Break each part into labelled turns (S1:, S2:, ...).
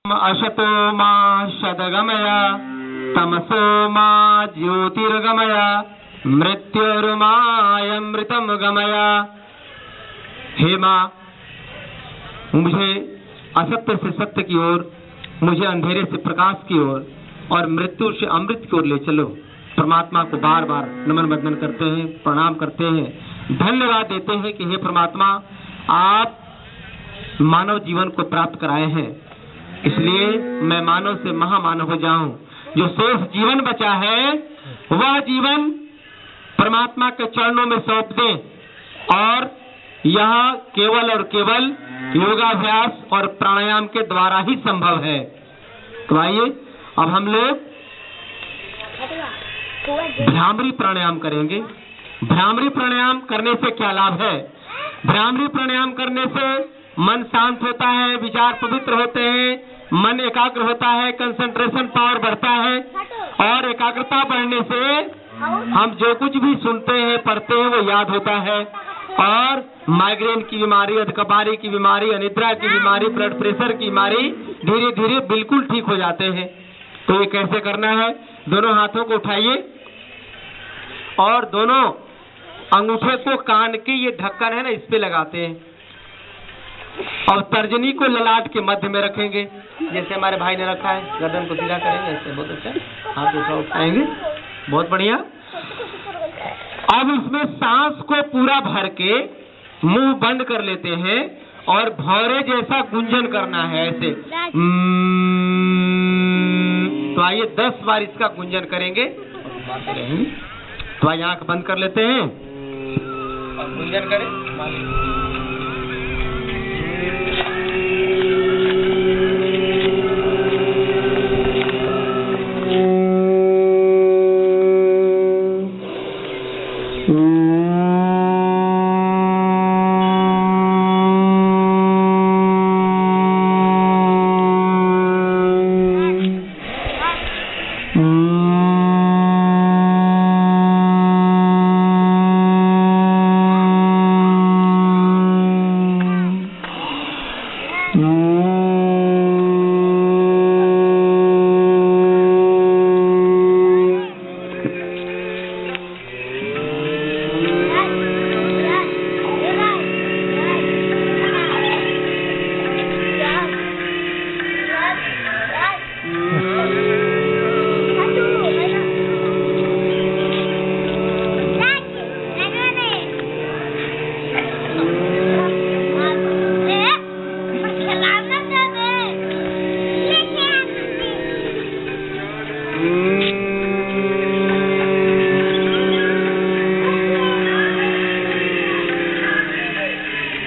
S1: अशतो मा शतगमय तमसो मा ज्योतिर्गमय मृत्युर्मायमृतम गमय। हे माँ, मुझे असत्य से सत्य की ओर, मुझे अंधेरे से प्रकाश की ओर और मृत्यु से अमृत की ओर ले चलो। परमात्मा को बार बार नमन बंदन करते हैं, प्रणाम करते हैं, धन्यवाद देते हैं कि हे परमात्मा, आप मानव जीवन को प्राप्त कराए हैं, इसलिए मैं मानव से महामानव हो जाऊं। जो शेष जीवन बचा है वह जीवन परमात्मा के चरणों में सौंप दें और यह केवल और केवल योगाभ्यास और प्राणायाम के द्वारा ही संभव है। तो आइए अब हम लोग भ्रामरी प्राणायाम करेंगे। भ्रामरी प्राणायाम करने से क्या लाभ है? भ्रामरी प्राणायाम करने से मन शांत होता है, विचार पवित्र होते हैं, मन एकाग्र होता है, कंसंट्रेशन पावर बढ़ता है और एकाग्रता बढ़ने से हम जो कुछ भी सुनते हैं, पढ़ते हैं, वो याद होता है और माइग्रेन की बीमारी, अधकपारी की बीमारी, अनिद्रा की बीमारी, ब्लड प्रेशर की बीमारी धीरे धीरे बिल्कुल ठीक हो जाते हैं। तो ये कैसे करना है? दोनों हाथों को उठाइए और दोनों अंगूठे को कान के ये ढक्कन है ना, इस पे लगाते हैं और तर्जनी को ललाट के मध्य में रखेंगे, जैसे हमारे भाई ने रखा है। गर्दन को सीधा करेंगे ऐसे, बहुत अच्छा। हाथ दूसरा उठाएंगे, बहुत बढ़िया। अब इसमें सांस को पूरा भर के मुंह बंद कर लेते हैं और भौरे जैसा गुंजन करना है ऐसे। तो आइए 10 बार इसका गुंजन करेंगे। तो आइए आंख बंद कर लेते हैं और गुंजन करें।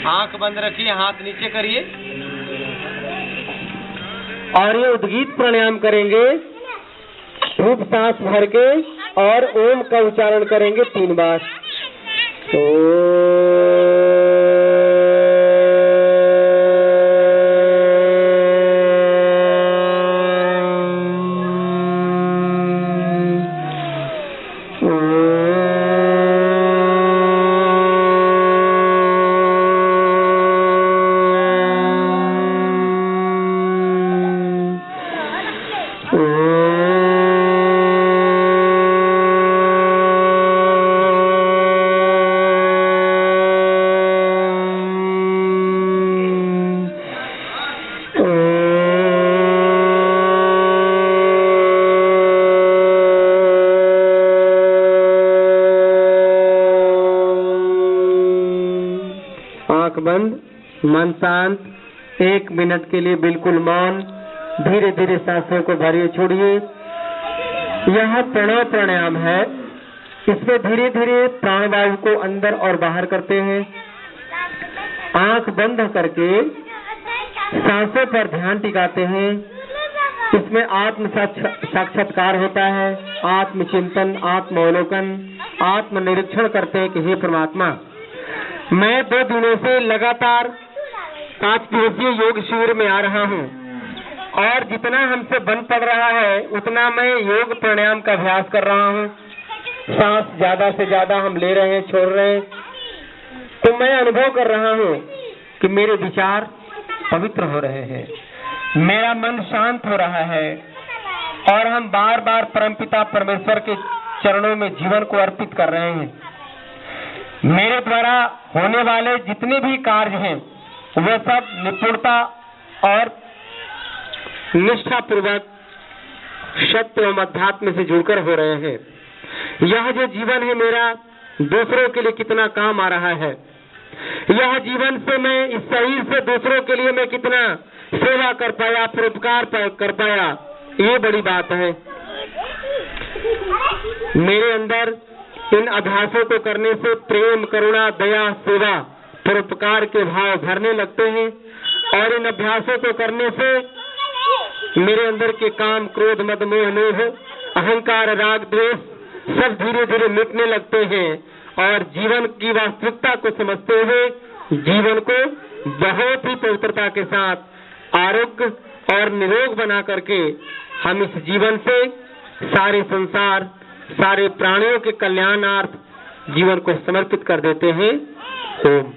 S1: आंख बंद रखिए, हाथ नीचे करिए और ये उद्गीत प्राणायाम करेंगे। खूब सांस भर के और ओम का उच्चारण करेंगे 3 बार। आंख बंद, मन शांत, 1 मिनट के लिए बिल्कुल मौन। धीरे धीरे सांसों को भरिए, छोड़िए। यह प्रणव प्राणायाम है, इसमें धीरे धीरे प्राणवायु को अंदर और बाहर करते हैं। आंख बंद करके सांसों पर ध्यान टिकाते हैं। इसमें आत्म साक्षात्कार होता है, आत्मचिंतन, आत्मावलोकन, आत्मनिरीक्षण करते हैं कि हे परमात्मा, मैं 2 दिनों से लगातार 5 दिवसीय योग शिविर में आ रहा हूँ और जितना हमसे बन पड़ रहा है उतना मैं योग प्राणायाम का अभ्यास कर रहा हूँ। सांस ज्यादा से ज्यादा हम ले रहे हैं, छोड़ रहे हैं, तो मैं अनुभव कर रहा हूँ कि मेरे विचार पवित्र हो रहे हैं, मेरा मन शांत हो रहा है और हम बार बार परमपिता परमेश्वर के चरणों में जीवन को अर्पित कर रहे हैं। मेरे द्वारा होने वाले जितने भी कार्य हैं वे सब निपुणता और निष्ठा पूर्वक सत्य एवं अध्यात्म से जुड़कर हो रहे हैं। यह जो जीवन है मेरा दूसरों के लिए कितना काम आ रहा है, यह जीवन से मैं इस शरीर से दूसरों के लिए मैं कितना सेवा कर पाया, परोपकार कर पाया, ये बड़ी बात है। मेरे अंदर इन अभ्यासों को करने से प्रेम, करुणा, दया, सेवा, परोपकार के भाव भरने लगते हैं और इन अभ्यासों को करने से मेरे अंदर के काम, क्रोध, मद, मोह, लोभ, अहंकार, राग, द्वेष सब धीरे धीरे मिटने लगते हैं और जीवन की वास्तविकता को समझते हुए जीवन को बहुत ही पवित्रता के साथ आरोग्य और निरोग बना करके हम इस जीवन से सारे संसार, सारे प्राणियों के कल्याणार्थ जीवन को समर्पित कर देते हैं। ओम।